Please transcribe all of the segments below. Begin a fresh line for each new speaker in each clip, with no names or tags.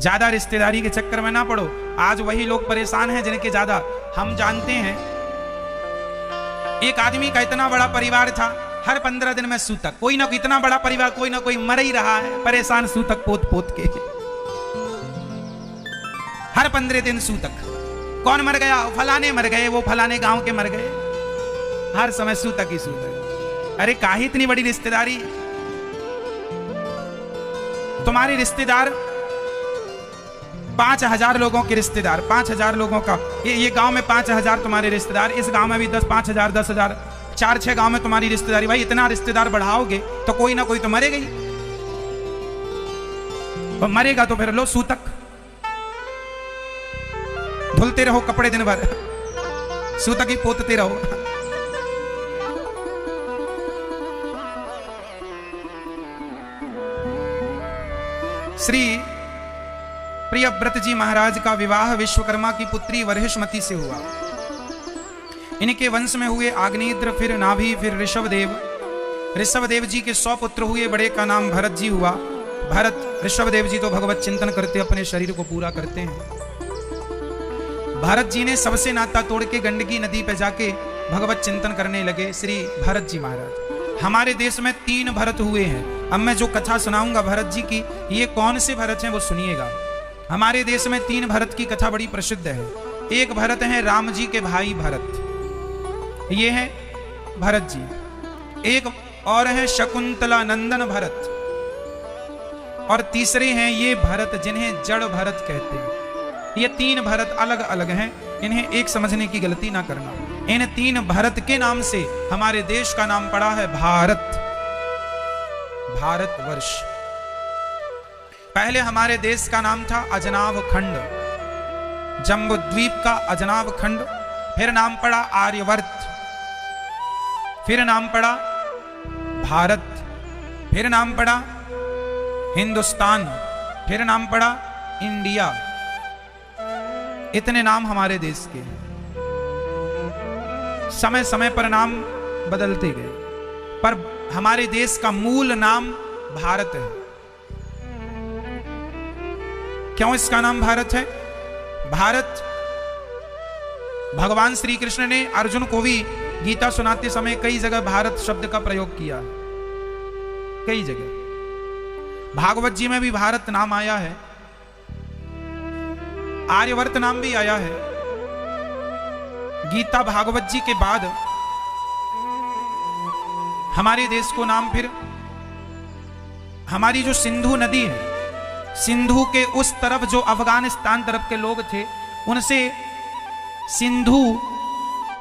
ज्यादा रिश्तेदारी के चक्कर में ना पड़ो। आज वही लोग परेशान हैं जिनके ज्यादा। हम जानते हैं एक आदमी का इतना बड़ा परिवार था, हर 15 दिन में सूतक, कोई ना कोई, इतना बड़ा परिवार, कोई ना कोई मर ही रहा है, परेशान सूतक पोत पोत के। हर 15 दिन सूतक। कौन मर गया? फलाने मर गए, वो फलाने गांव के मर गए, हर समय सूतक ही सूतक। अरे काहे इतनी बड़ी रिश्तेदारी? तुम्हारे रिश्तेदार 5000 लोगों के रिश्तेदार, 5000 लोगों का, ये गांव में 5000 तुम्हारे रिश्तेदार, इस गांव में भी 5000, 10,000, 4-6 गांव में तुम्हारी रिश्तेदारी। भाई इतना रिश्तेदार बढ़ाओगे तो कोई ना कोई तो मरेगा ही, और मरेगा तो फिर लो सूतक, धुलते रहो कपड़े दिन भर, सूतक ही पोतते रहो। श्री प्रियव्रत जी महाराज का विवाह विश्वकर्मा की पुत्री वर्हिष्मति से हुआ। इनके वंश में हुए आग्नेयद्र, फिर नाभि, फिर ऋषभदेव। ऋषभदेव जी के 100 पुत्र हुए, बड़े का नाम भरत जी हुआ। भरत ऋषभदेव जी तो भगवत चिंतन करते, अपने शरीर को पूरा करते हैं। भरत जी ने सबसे नाता तोड़ के गंडकी नदी पे जाके भगवत चिंतन करने लगे श्री भरत जी महाराज। हमारे देश में 3 भरत हुए हैं। अब मैं जो कथा सुनाऊंगा भरत जी की, ये कौन से भरत हैं वो सुनिएगा। हमारे देश में 3 भरत की कथा बड़ी प्रसिद्ध है। एक भरत है राम जी के भाई भरत, ये है भरत जी। एक और है शकुंतला नंदन भरत, और तीसरे हैं ये भरत जिन्हें जड़ भरत कहते हैं। ये 3 भरत अलग अलग हैं, इन्हें एक समझने की गलती ना करना। इन 3 भरत के नाम से हमारे देश का नाम पड़ा है भारत, भारतवर्ष। पहले हमारे देश का नाम था अजनाभ खंड, जम्बू द्वीप का अजनाभ खंड। फिर नाम पड़ा आर्यवर्त, फिर नाम पड़ा भारत, फिर नाम पड़ा हिंदुस्तान, फिर नाम पड़ा इंडिया। इतने नाम हमारे देश के हैं। समय समय पर नाम बदलते गए, पर हमारे देश का मूल नाम भारत है। क्यों इसका नाम भारत है? भारत, भगवान श्री कृष्ण ने अर्जुन को भी गीता सुनाते समय कई जगह भारत शब्द का प्रयोग किया, कई जगह। भागवत जी में भी भारत नाम आया है, आर्यवर्त नाम भी आया है। गीता भागवत जी के बाद हमारे देश को नाम फिर हमारी जो सिंधु नदी है, सिंधु के उस तरफ जो अफगानिस्तान तरफ के लोग थे, उनसे सिंधु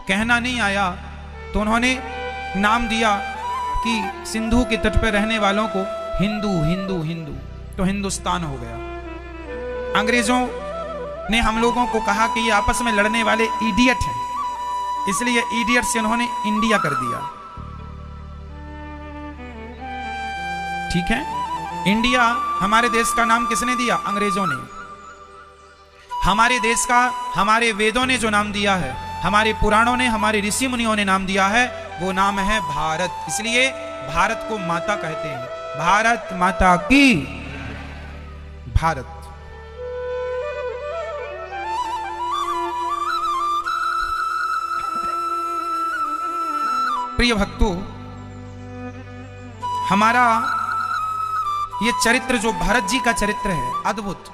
कहना नहीं आया, तो उन्होंने नाम दिया कि सिंधु के तट पर रहने वालों को हिंदू हिंदू हिंदू, तो हिंदुस्तान हो गया। अंग्रेजों ने हम लोगों को कहा कि ये आपस में लड़ने वाले इडियट हैं, इसलिए इडियट से उन्होंने इंडिया कर दिया। ठीक है, इंडिया हमारे देश का नाम किसने दिया? अंग्रेजों ने। हमारे देश का हमारे वेदों ने जो नाम दिया है, हमारे पुराणों ने, हमारे ऋषि मुनियों ने नाम दिया है, वो नाम है भारत। इसलिए भारत को माता कहते हैं। भारत माता की, भारत। प्रिय भक्तों, हमारा ये चरित्र जो भरत जी का चरित्र है, अद्भुत।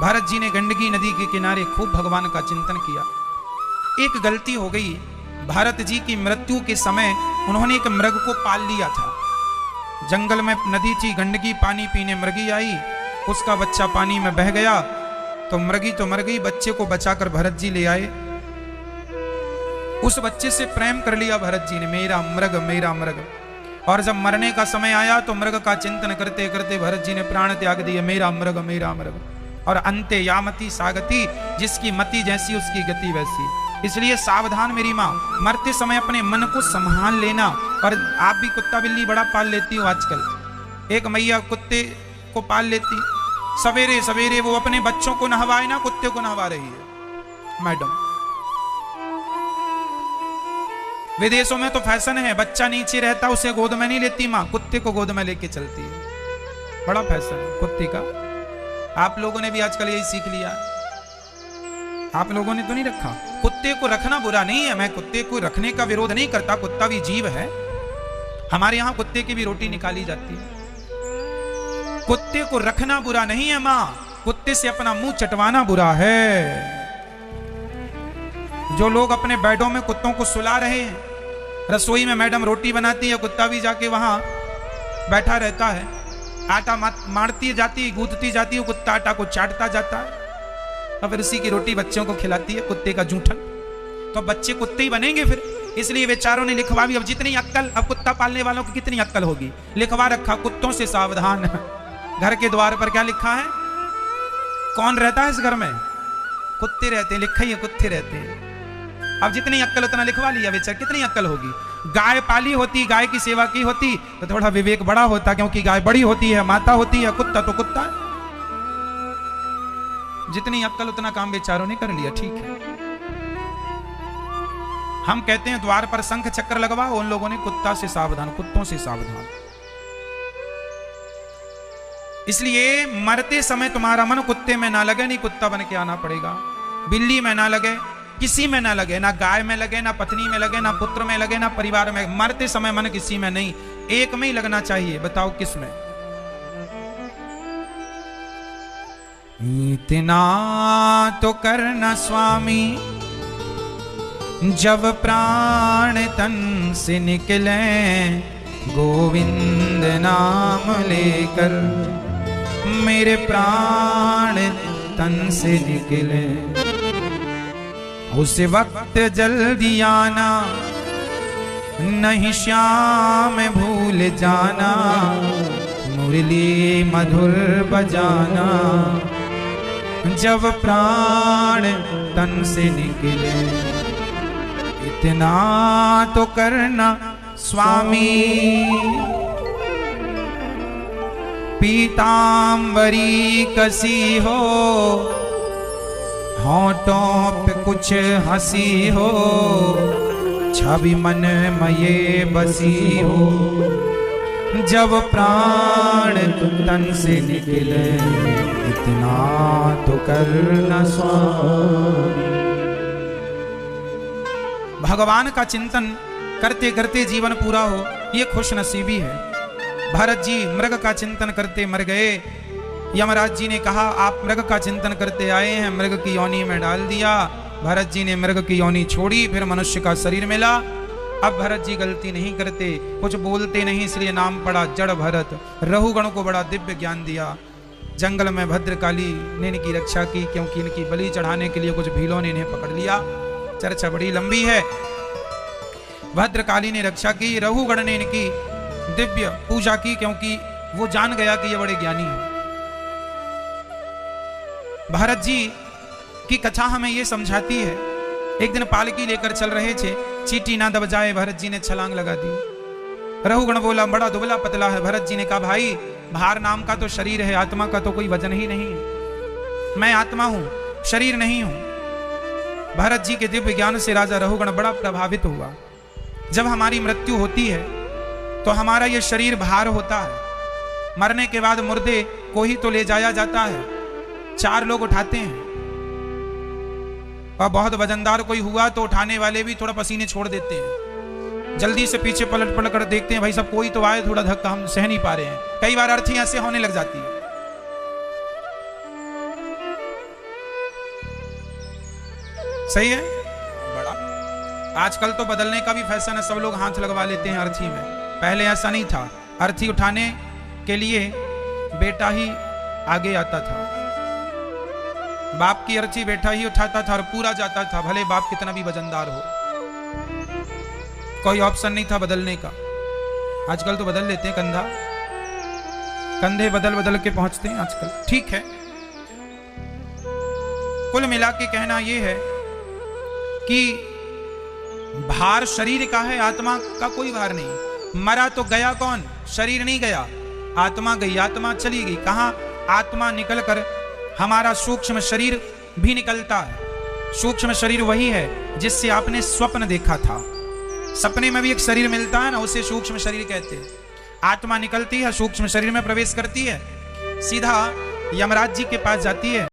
भरत जी ने गंडकी नदी के किनारे खूब भगवान का चिंतन किया। एक गलती हो गई, भरत जी की मृत्यु के समय उन्होंने एक मृग को पाल लिया था। जंगल में नदी थी, गंडकी, पानी पीने मृगी आई, उसका बच्चा पानी में बह गया, तो मृगी तो मर गई, बच्चे को बचाकर भरत जी ले आए। उस बच्चे से प्रेम कर लिया भरत जी ने, मेरा मृग मेरा मृग। और जब मरने का समय आया तो मृग का चिंतन करते करते भरत जी ने प्राण त्याग दिए, मेरा मृग मेरा मृग। और अंते यामति सागति, जिसकी मति जैसी उसकी गति वैसी। इसलिए सावधान मेरी माँ, मरते समय अपने मन को संभाल लेना। और आप भी कुत्ता बिल्ली बड़ा पाल लेती हो आजकल। एक मैया कुत्ते को पाल लेती, सवेरे सवेरे वो अपने बच्चों को नहवाए ना, कुत्ते को नहवा रही है मैडम। विदेशों में तो फैशन है, बच्चा नीचे रहता उसे गोद में नहीं लेती माँ, कुत्ते को गोद में लेके चलती है। बड़ा फैशन है कुत्ते का। आप लोगों ने भी आजकल यही सीख लिया। आप लोगों ने तो नहीं रखा। कुत्ते को रखना बुरा नहीं है, मैं कुत्ते को रखने का विरोध नहीं करता, कुत्ता भी जीव है। हमारे यहां कुत्ते की भी रोटी निकाली जाती है। कुत्ते को रखना बुरा नहीं है मां, कुत्ते से अपना मुंह चटवाना बुरा है। जो लोग अपने बेडों में कुत्तों को सुला रहे हैं, रसोई में मैडम रोटी बनाती है, कुत्ता भी जाके वहां बैठा रहता है, आटा मारती जाती, गूंथती जाती है, कुत्ता आटा को चाटता जाता है, और फिर उसी की रोटी बच्चों को खिलाती है, कुत्ते का जूठन। तो बच्चे कुत्ते ही बनेंगे फिर। इसलिए बेचारों ने लिखवा भी, अब जितनी अक्कल, अब कुत्ता पालने वालों की कितनी अक्कल होगी, लिखवा रखा कुत्तों से सावधान। घर के द्वार पर क्या लिखा है? कौन रहता है इस घर में? कुत्ते रहते हैं, लिखा ही है कुत्ते रहते हैं। अब जितनी अक्कल उतना लिखवा लिया बेचारा, कितनी अक्कल होगी। गाय पाली होती, गाय की सेवा की होती तो थोड़ा विवेक बड़ा होता, क्योंकि गाय बड़ी होती है, माता होती है, कुत्ता तो कुत्ता है। जितनी अक्कल उतना काम बेचारों ने कर लिया, ठीक है। हम कहते हैं द्वार पर शंख चक्र लगवाओ, उन लोगों ने कुत्ता से सावधान, कुत्तों से सावधान। इसलिए मरते समय तुम्हारा मन कुत्ते में ना लगे, नहीं कुत्ता बन के आना पड़ेगा। बिल्ली में ना लगे, किसी में ना लगे, ना गाय में लगे, ना पत्नी में लगे, ना पुत्र में लगे, ना परिवार में। मरते समय मन किसी में नहीं, एक में ही लगना चाहिए। बताओ किस में? इतना तो करना स्वामी, जब प्राण तन से निकले, गोविंद नाम लेकर मेरे प्राण तन से निकले। उस वक्त जल्दी आना, नहीं श्याम भूल जाना, मुरली मधुर बजाना, जब प्राण तन से निकले। इतना तो करना स्वामी, पीतांबरी कसी हो, होठों पे कुछ हंसी हो, छवि मन में ये बसी हो, जब प्राण तन से निकले। इतना तो करना स्वामी। भगवान का चिंतन करते करते जीवन पूरा हो, ये खुश नसीबी है। भरत जी मृग का चिंतन करते मर गए। यमराज जी ने कहा आप मृग का चिंतन करते आए हैं, मृग की योनि में डाल दिया। भरत जी ने मृग की योनि छोड़ी, फिर मनुष्य का शरीर मिला। अब भरत जी गलती नहीं करते, कुछ बोलते नहीं, इसलिए नाम पड़ा जड़ भरत। रहुगण को बड़ा दिव्य ज्ञान दिया। जंगल में भद्रकाली ने इनकी रक्षा की, क्योंकि इनकी बलि चढ़ाने के लिए कुछ भीलों ने इन्हें पकड़ लिया। चर्चा बड़ी लंबी है। भद्रकाली ने रक्षा की, रहुगण ने इनकी दिव्य पूजा की, क्योंकि वो जान गया कि ये बड़े ज्ञानी हैं। भरत जी की कथा हमें ये समझाती है। एक दिन पालकी लेकर चल रहे थे, चींटी ना दब जाए, भरत जी ने छलांग लगा दी। रहुगण बोला बड़ा दुबला पतला है। भरत जी ने कहा भाई भार नाम का तो शरीर है, आत्मा का तो कोई वजन ही नहीं है। मैं आत्मा हूं, शरीर नहीं हूं। भरत जी के दिव्य ज्ञान से राजा रहुगण बड़ा प्रभावित हुआ। जब हमारी मृत्यु होती है तो हमारा ये शरीर भार होता है। मरने के बाद मुर्दे को ही तो ले जाया जाता है, 4 लोग उठाते हैं। और बहुत वजनदार कोई हुआ तो उठाने वाले भी थोड़ा पसीने छोड़ देते हैं, जल्दी से पीछे पलट पलट कर देखते हैं भाई सब कोई तो आए, थोड़ा धक्का हम सह नहीं पा रहे हैं। कई बार अर्थी ऐसे होने लग जाती है। सही है। बड़ा आजकल तो बदलने का भी फैशन है, सब लोग हाथ लगवा लेते हैं अर्थी में। पहले ऐसा नहीं था, अर्थी उठाने के लिए बेटा ही आगे आता था। बाप की अर्थी बेटा ही उठाता था और पूरा जाता था, भले बाप कितना भी वजनदार हो। कोई ऑप्शन नहीं था बदलने का। आजकल तो बदल लेते हैं कंधा, कंधे बदल बदल के पहुंचते हैं आजकल। ठीक है, कुल मिला के कहना यह है कि भार शरीर का है, आत्मा का कोई भार नहीं। मरा तो गया कौन? शरीर नहीं गया, आत्मा गई। आत्मा चली गई कहां? आत्मा निकलकर हमारा सूक्ष्म शरीर भी निकलता है। सूक्ष्म शरीर वही है जिससे आपने स्वप्न देखा था। सपने में भी एक शरीर मिलता है ना, उसे सूक्ष्म शरीर कहते हैं। आत्मा निकलती है, सूक्ष्म शरीर में प्रवेश करती है। सीधा यमराज जी के पास जाती है।